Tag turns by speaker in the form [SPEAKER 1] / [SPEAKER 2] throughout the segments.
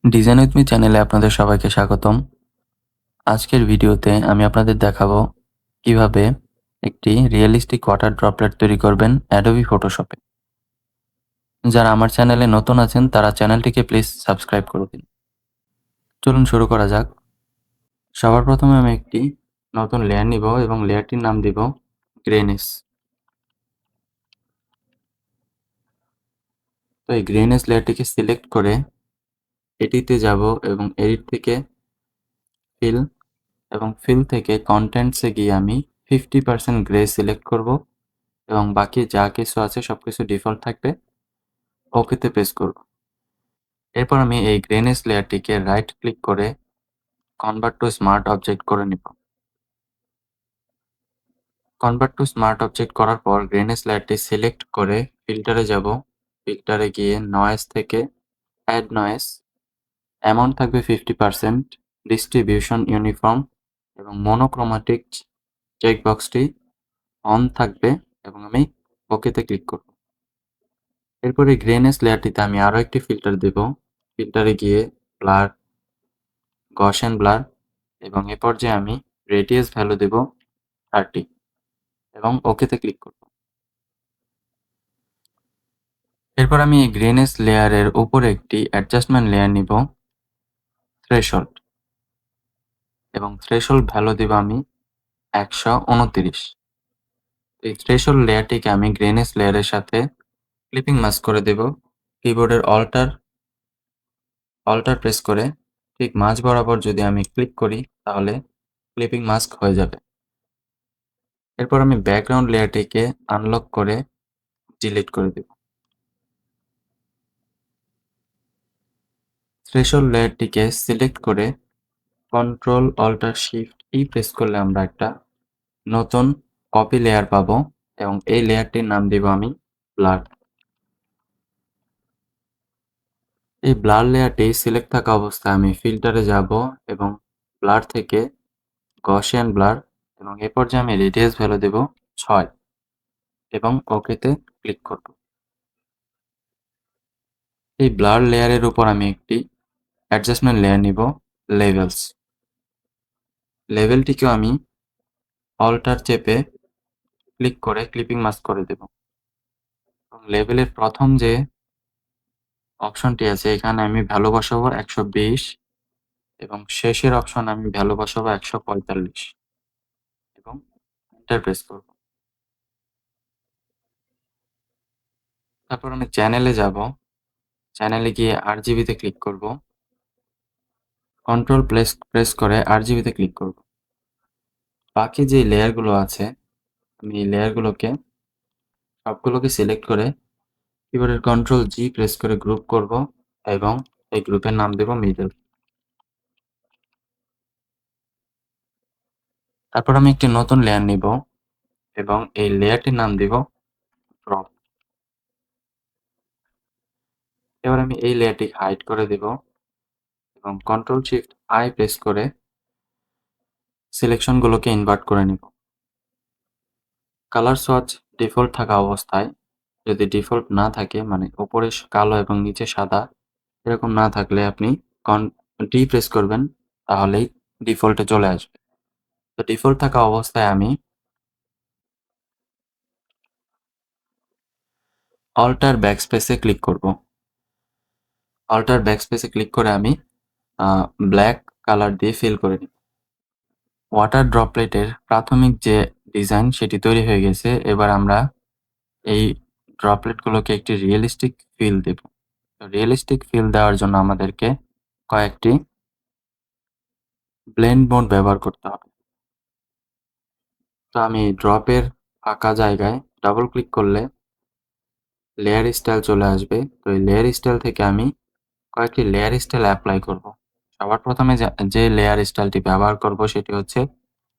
[SPEAKER 1] Design with me চ্যানেলে আপনাদের সবাইকে স্বাগতম। আজকের ভিডিওতে আমি আপনাদের দেখাবো কিভাবে একটি রিয়েলিস্টিক ওয়াটার ড্রপলেট তৈরি করবেন অ্যাডোবি ফটোশপে। যারা আমার চ্যানেলে নতুন আছেন তারা চ্যানেলটিকে প্লিজ সাবস্ক্রাইব করে দিন। চলুন শুরু করা যাক। সবার প্রথমে আমি একটি নতুন লেয়ার নিব এবং লেয়ারটির নাম দিব গ্রেনেস। তো এই গ্রেনেস লেয়ারটিকে সিলেক্ট করে এটিতে যাব এবং এডিট থেকে ফিল এবং ফিল থেকে কন্টেন্টসে গিয়ে আমি 50% গ্রে সিলেক্ট করব এবং বাকি যা কিছু আছে সবকিছু ডিফল্ট থাকবে। ওকেতে প্রেস করব। এরপর আমি এই গ্রেনেস লেয়ারটিকে রাইট ক্লিক করে কনভার্ট টু স্মার্ট অবজেক্ট করে নিব। কনভার্ট টু স্মার্ট অবজেক্ট করার পর গ্রেনেস লেয়ারটি সিলেক্ট করে ফিল্টারে যাব। ফিল্টারে গিয়ে নয়েজ থেকে অ্যাড নয়েজ, অ্যামাউন্ট থাকবে 50%, ডিস্ট্রিবিউশন ইউনিফর্ম এবং মনোক্রোমাটিক চেকবক্সটি অন থাকবে এবং আমি ওকেতে ক্লিক করব। এরপর এই গ্রেনেস লেয়ারটিতে আমি আরও একটি ফিল্টার দেব। ফিল্টারে গিয়ে ব্লার, গসিয়ান ব্লার এবং এ পর্যায়ে আমি রেডিয়াস ভ্যালু দেব 30 এবং ওকেতে ক্লিক করব। এরপর আমি এই গ্রেনেস লেয়ারের উপরে একটি অ্যাডজাস্টমেন্ট লেয়ার নিব, থ্রেশহোল্ড, এবং থ্রেশহোল্ড ভ্যালু দেব আমি 129। এই থ্রেশহোল্ড লেয়ারটিকে আমি গ্রেনেস লেয়ারের সাথে ক্লিপিং মাস্ক করে দেব। কিবোর্ডের অল্টার প্রেস করে ঠিক মাঝ বরাবর যদি আমি ক্লিক করি তাহলে ক্লিপিং মাস্ক হয়ে যাবে। এরপর আমি ব্যাকগ্রাউন্ড লেয়ারটিকে আনলক করে ডিলিট করে দেব। থ্রেশহোল্ড লেয়ারটিকে সিলেক্ট করে control alter shift E press করলে আমরা একটা নতুন কপি লেয়ার পাবো এবং এই লেয়ারটির নাম দিব আমি ব্লার। এই ব্লার লেয়ারটি সিলেক্ট থাকা অবস্থায় আমি ফিল্টারে যাব এবং ব্লার থেকে গসিয়ান ব্লার এবং এ পর্যায়ে আমি রেডিয়াস ভ্যালু দেব 6 এবং ওকেতে ক্লিক করব। এই ব্লার লেয়ারের উপর আমি একটি অ্যাডজাস্টমেন্ট লেয়ার নিব, লেভেলস। লেভেলটিকেও আমি অল্টার চেপে ক্লিক করে ক্লিপিং মাস্ক করে দেব এবং লেভেলের প্রথম যে অপশনটি আছে এখানে আমি ভ্যালু বসাবো 120 এবং শেষের অপশন আমি ভ্যালু বসাবো 145 এবং এন্টার প্রেস করব। তারপর আমি চ্যানেলে যাব। চ্যানেলে গিয়ে আরজিবিতে ক্লিক করব। কন্ট্রোল প্রেস করে আরজিবিতে ক্লিক করব। বাকি যে লেয়ারগুলো আছে আমি এই লেয়ারগুলোকে সবগুলোকে সিলেক্ট করে কিবোর্ডের কন্ট্রোল জি প্রেস করে গ্রুপ করব এবং এই গ্রুপের নাম দেব মিডল। তারপর আমি একটি নতুন লেয়ার নিব এবং এই লেয়ারটির নাম দিব ড্রপ। এবার আমি এই লেয়ারটি হাইড করে দেব এবং কন্ট্রোল শিফট আই প্রেস করে সিলেকশনগুলোকে ইনভার্ট করে নিব। কালার সোয়াচ ডিফল্ট থাকা অবস্থায়, যদি ডিফল্ট না থাকে মানে উপরে কালো এবং নিচে সাদা এরকম না থাকলে আপনি ডি প্রেস করবেন, তাহলেই ডিফল্টে চলে আসবে। তো ডিফল্ট থাকা অবস্থায় আমি অল্টার ব্যাকস্পেসে ক্লিক করব। অল্টার ব্যাকস্পেসে ক্লিক করে আমি ব্ল্যাক কালার দিয়ে ফিল করে নিব। ওয়াটার ড্রপলেটের প্রাথমিক যে ডিজাইন সেটি তৈরি হয়ে গেছে। এবার আমরা এই ড্রপলেটগুলোকে একটি রিয়েলিস্টিক ফিল দেব। রিয়েলিস্টিক ফিল দেওয়ার জন্য আমাদেরকে কয়েকটি ব্লেন্ড মোড ব্যবহার করতে হবে। তো আমি ড্রপের ফাঁকা জায়গায় ডাবল ক্লিক করলে লেয়ার স্টাইল চলে আসবে। তো এই লেয়ার স্টাইল থেকে আমি কয়েকটি লেয়ার স্টাইল অ্যাপ্লাই করব। সবার প্রথমে যে লেয়ার স্টাইলটি ব্যবহার করব সেটি হচ্ছে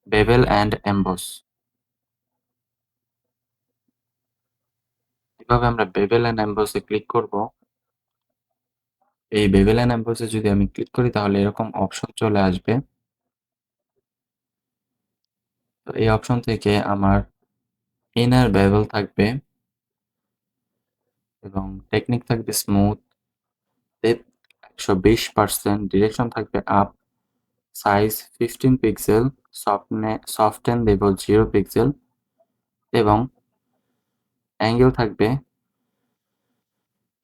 [SPEAKER 1] বেভেল অ্যান্ড এমবস। এভাবে আমরা বেভেল অ্যান্ড এমবসে ক্লিক করব। এই বেভেল অ্যান্ড এমবসে যদি আমি ক্লিক করি তাহলে এরকম অপশন চলে আসবে। তো এই অপশন থেকে আমার ইনার বেভেল থাকবে এবং টেকনিক থাকবে স্মুথ, ডেপথ 120%, ডিরেকশন থাকবে আপ, সাইজ 15 পিক্সেল, সফটেন দেব 0 পিক্সেল এবং অ্যাঙ্গেল থাকবে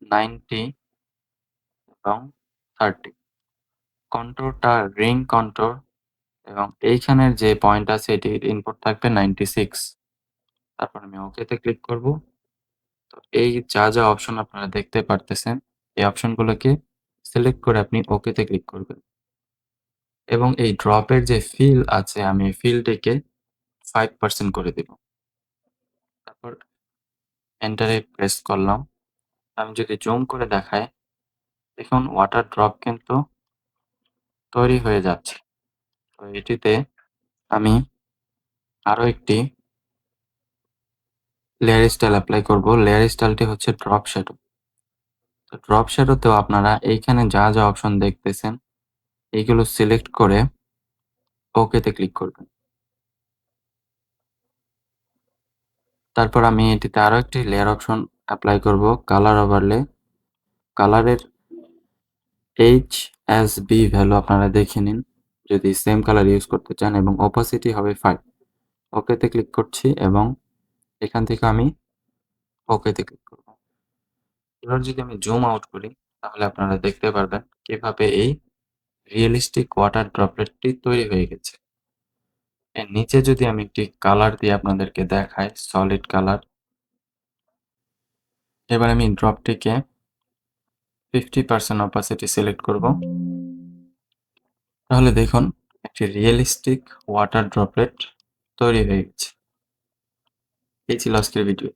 [SPEAKER 1] 90 এবং 30। কন্ট্রোরটা রিং কন্ট্রোর এবং এইখানের যে পয়েন্ট আছে এটির ইনপুট থাকবে 96। তারপর আমি ওকেতে ক্লিক করব। তো এই যা অপশন আপনারা দেখতে পারতেছেন, এই অপশনগুলোকে সিলেক্ট করে আপনি ওকেতে ক্লিক করবেন এবং এই ড্রপের যে ফিল আছে আমি ফিলটিকে 5% করে দেব। তারপর এন্টারে প্রেস করলাম। আমি যদি জুম করে দেখাই, দেখুন ওয়াটার ড্রপ কিন্তু তৈরি হয়ে যাচ্ছে। তো এটিতে আমি আরো একটি লেয়ার স্টাইল এপ্লাই করব। লেয়ার স্টাইলটি হচ্ছে ড্রপ শ্যাডো। তো ড্রপ শ্যাডোতেও আপনারা এইখানে যা অপশন দেখতেছেন এইগুলো সিলেক্ট করে ওকেতে ক্লিক করবেন। তারপর আমি এটিতে আরো একটি লেয়ার অপশন এপ্লাই করব, কালার ওভারলে। কালারের HSB ভ্যালু আপনারা দেখে নিন যদি সেম কালার ইউজ করতে চান এবং অপাসিটি হবে 5। ওকেতে ক্লিক করছি এবং এখান থেকে আমি ওকেতে ক্লিক করব। এবার যদি আমি জুম আউট করি তাহলে আপনারা দেখতে পারবেন কিভাবে এই রিয়েলিস্টিক ওয়াটার ড্রপলেটটি তৈরি হয়ে গেছে। এর নিচে যদি আমি একটি কালার দিয়ে আপনাদেরকে দেখাই, সলিড কালার। এবার আমি ড্রপটিকে 50% অপাসিটি সিলেক্ট করব। তাহলে দেখুন একটি রিয়েলিস্টিক ওয়াটার ড্রপলেট তৈরি হয়ে গেছে। এই ছিল আজকের ভিডিও।